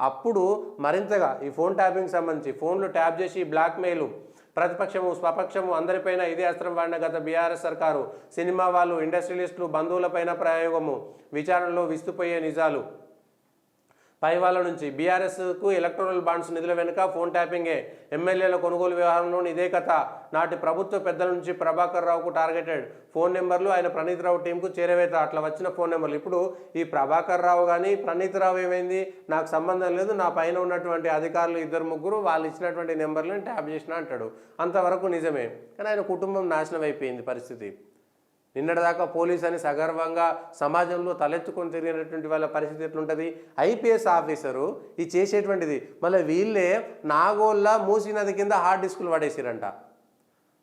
అప్పుడు మరింతగా ఈ ఫోన్ ట్యాపింగ్ సంబంధించి ఫోన్లు ట్యాప్ చేసి బ్లాక్మెయిల్, ప్రతిపక్షము స్వపక్షము అందరిపైన ఇదే అస్త్రం వాడిన గత బీఆర్ఎస్ సర్కారు, సినిమా వాళ్ళు, ఇండస్ట్రియలిస్టులు, బంధువులపైన ప్రయోగము, విచారణలో విస్తుపోయే నిజాలు, పై వాళ్ళ నుంచి బీఆర్ఎస్కు ఎలక్టోరల్ బాండ్స్ నిధుల వెనుక ఫోన్ ట్యాపింగే, ఎమ్మెల్యేల కొనుగోలు వ్యవహారంలోని ఇదే కథ, నాటి ప్రభుత్వ పెద్దల నుంచి ప్రభాకర్ రావుకు టార్గెటెడ్ ఫోన్ నెంబర్లు, ఆయన ప్రణీత్ రావు టీంకు చేరవేత, అట్లా వచ్చిన ఫోన్ నెంబర్లు. ఇప్పుడు ఈ ప్రభాకర్ రావు కానీ ప్రణీత్ రావు ఏమైంది, నాకు సంబంధం లేదు, నా పైన ఉన్నటువంటి అధికారులు 2-3 వాళ్ళు ఇచ్చినటువంటి నెంబర్లను ట్యాప్ చేసిన అంటాడు. అంతవరకు నిజమే, కానీ ఆయన కుటుంబం నాశనం అయిపోయింది పరిస్థితి. నిన్నటిదాకా పోలీస్ అని సగర్వంగా సమాజంలో తలెత్తుకొని తిరిగినటువంటి వాళ్ళ పరిస్థితి ఎట్లుంటుంది? ఐపీఎస్ ఆఫీసరు ఇది చేసేటువంటిది. మళ్ళీ వీళ్ళే నాగోల్లో మూసీ నది కింద హార్డ్ డిస్కులు పడేసిరంట.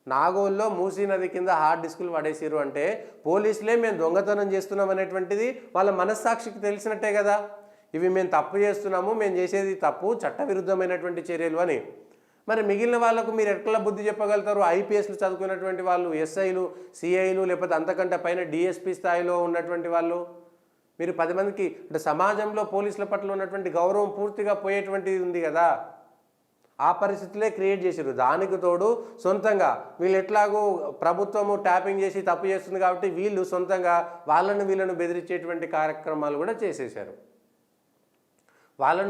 నాగోల్లో మూసీ నది కింద హార్డ్ డిస్కులు పడేసిరు అంటే పోలీసులే మేము దొంగతనం చేస్తున్నాం అనేటువంటిది వాళ్ళ మనస్సాక్షికి తెలిసినట్టే కదా. ఇవి మేము తప్పు చేస్తున్నాము, మేము చేసేది తప్పు, చట్టవిరుద్ధమైనటువంటి చర్యలు అని. మరి మిగిలిన వాళ్ళకు మీరు ఎట్లా బుద్ధి చెప్పగలుగుతారు? ఐపీఎస్లు చదువుకున్నటువంటి వాళ్ళు, ఎస్ఐలు, సిఐలు, లేకపోతే అంతకంటే పైన డిఎస్పీ స్థాయిలో ఉన్నటువంటి వాళ్ళు, మీరు 10 మందికి అంటే సమాజంలో పోలీసుల పట్ల ఉన్నటువంటి గౌరవం పూర్తిగా పోయేటువంటిది ఉంది కదా. ఆ పరిస్థితులే క్రియేట్ చేశారు. దానికి తోడు సొంతంగా వీళ్ళు ఎట్లాగో ప్రభుత్వము ట్యాపింగ్ చేసి తప్పు చేస్తుంది కాబట్టి వీళ్ళు సొంతంగా వీళ్ళను బెదిరించేటువంటి కార్యక్రమాలు కూడా చేసేశారు.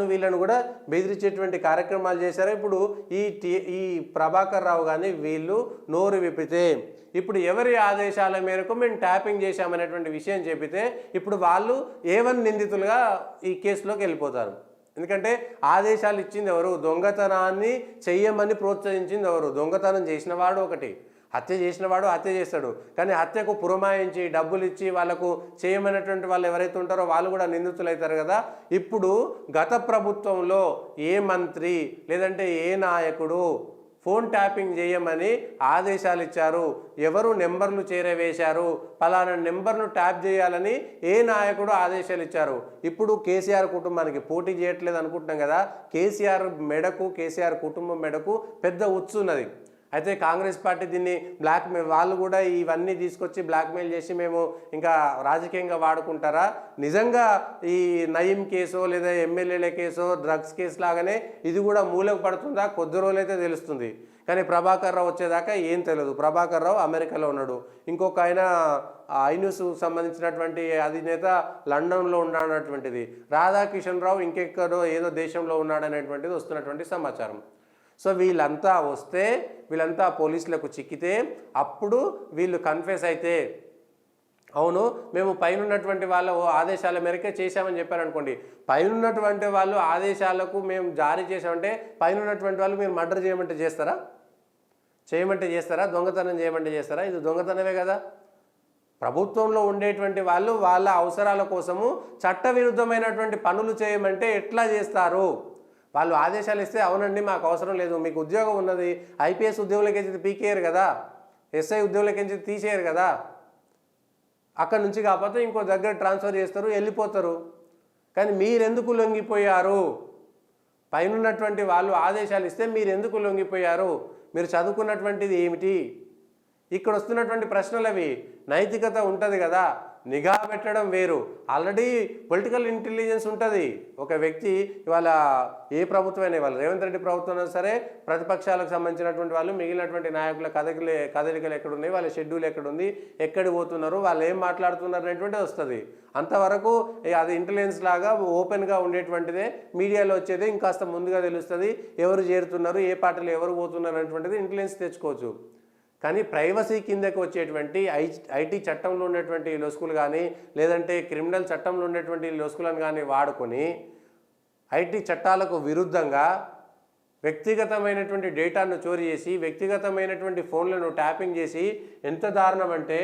వీళ్ళను కూడా బెదిరించేటువంటి కార్యక్రమాలు చేశారు. ఇప్పుడు ఈ ప్రభాకర్ రావు కానీ వీళ్ళు నోరు విప్పితే, ఇప్పుడు ఎవరి ఆదేశాల మేరకు మేము ట్యాపింగ్ చేశామనేటువంటి విషయం చెప్పితే ఇప్పుడు వాళ్ళు A1 నిందితులుగా ఈ కేసులోకి వెళ్ళిపోతారు. ఎందుకంటే ఆదేశాలు ఇచ్చింది ఎవరు? దొంగతనాన్ని చెయ్యమని ప్రోత్సహించింది ఎవరు? దొంగతనం చేసిన వాడు ఒకటి, హత్య చేసిన వాడు హత్య చేస్తాడు. కానీ హత్యకు పురమాయించి డబ్బులు ఇచ్చి వాళ్ళకు చేయమనేటువంటి వాళ్ళు ఎవరైతే ఉంటారో వాళ్ళు కూడా నిందితులు అవుతారు కదా. ఇప్పుడు గత ప్రభుత్వంలో ఏ మంత్రి లేదంటే ఏ నాయకుడు ఫోన్ ట్యాపింగ్ చేయమని ఆదేశాలు ఇచ్చారు? ఎవరు నెంబర్లు చేరవేశారు? పలానా నెంబర్ను ట్యాప్ చేయాలని ఏ నాయకుడు ఆదేశాలు ఇచ్చారు? ఇప్పుడు కేసీఆర్ కుటుంబానికి పోటీ చేయట్లేదు అనుకుంటున్నాం కదా. కేసీఆర్ మెడకు, కేసీఆర్ కుటుంబం మెడకు పెద్ద ఉచ్చు ఉన్నది. అయితే కాంగ్రెస్ పార్టీ దీన్ని వాళ్ళు కూడా ఇవన్నీ తీసుకొచ్చి బ్లాక్మెయిల్ చేసి మేము ఇంకా రాజకీయంగా వాడుకుంటారా? నిజంగా ఈ నయీం కేసో లేదా ఎమ్మెల్యేల కేసో డ్రగ్స్ కేసు లాగానే ఇది కూడా మూలకు పడుతుందా? కొద్ది రోజులైతే తెలుస్తుంది. కానీ ప్రభాకర్ రావు వచ్చేదాకా ఏం తెలియదు. ప్రభాకర్ రావు అమెరికాలో ఉన్నాడు, ఇంకొక ఆయన ఐన్యూస్ సంబంధించినటువంటి అధినేత లండన్లో ఉన్నాడన్నటువంటిది, రాధాకిషన్ రావు ఇంకెక్కడో ఏదో దేశంలో ఉన్నాడనేటువంటిది వస్తున్నటువంటి సమాచారం. సో వీళ్ళంతా వస్తే, వీళ్ళంతా పోలీసులకు చిక్కితే అప్పుడు వీళ్ళు కన్ఫెస్ అయితే అవును మేము పైనున్నటువంటి వాళ్ళ ఆదేశాల మేరకే చేశామని చెప్పారనుకోండి, పైనున్నటువంటి వాళ్ళు ఆదేశాలకు మేము జారీ చేసామంటే పైనున్నటువంటి వాళ్ళు మీరు మర్డర్ చేయమంటే చేస్తారా? దొంగతనం చేయమంటే చేస్తారా? ఇది దొంగతనమే కదా. ప్రభుత్వంలో ఉండేటువంటి వాళ్ళు వాళ్ళ అవసరాల కోసము చట్టవిరుద్ధమైనటువంటి పనులు చేయమంటే ఎట్లా చేస్తారు? వాళ్ళు ఆదేశాలు ఇస్తే అవునండి మాకు అవసరం లేదు, మీకు ఉద్యోగం ఉన్నది, ఐపీఎస్ ఉద్యోగులకి పీకేయరు కదా, ఎస్ఐ ఉద్యోగులకి తీసేయరు కదా, అక్కడి నుంచి కాకపోతే ఇంకో దగ్గర ట్రాన్స్ఫర్ చేస్తారు, వెళ్ళిపోతారు. కానీ మీరెందుకు లొంగిపోయారు? పైనున్నటువంటి వాళ్ళు ఆదేశాలు ఇస్తే మీరెందుకు లొంగిపోయారు? మీరు చదువుకున్నటువంటిది ఏమిటి? ఇక్కడ వస్తున్నటువంటి ప్రశ్నలు అవి. నైతికత ఉంటుంది కదా, నిఘా పెట్టడం వేరు. ఆల్రెడీ పొలిటికల్ ఇంటెలిజెన్స్ ఉంటుంది. ఒక వ్యక్తి ఇవాళ ఏ ప్రభుత్వమైనా, ఇవాళ రేవంత్ రెడ్డి ప్రభుత్వం అయినా సరే, ప్రతిపక్షాలకు సంబంధించినటువంటి వాళ్ళు మిగిలినటువంటి నాయకుల కదలికలు ఎక్కడున్నాయి, వాళ్ళ షెడ్యూల్ ఎక్కడుంది, ఎక్కడికి పోతున్నారు, వాళ్ళు ఏం మాట్లాడుతున్నారు అనేటువంటిది వస్తుంది. అంతవరకు అది ఇంటెలిజెన్స్ లాగా ఓపెన్గా ఉండేటువంటిదే. మీడియాలో వచ్చేది ఇంకాస్త ముందుగా తెలుస్తుంది, ఎవరు చేరుతున్నారు, ఏ పార్టీలు ఎవరు పోతున్నారు అనేటువంటిది ఇంటెలిజెన్స్ తెచ్చుకోవచ్చు. కానీ ప్రైవసీ కిందకి వచ్చేటువంటి ఐటీ చట్టంలో ఉన్నటువంటి లొసుకులు కానీ లేదంటే క్రిమినల్ చట్టంలో ఉన్నటువంటి లొసుకులను కానీ వాడుకొని ఐటీ చట్టాలకు విరుద్ధంగా వ్యక్తిగతమైనటువంటి డేటాను చోరీ చేసి వ్యక్తిగతమైనటువంటి ఫోన్లను ట్యాపింగ్ చేసి ఎంత దారుణం అంటే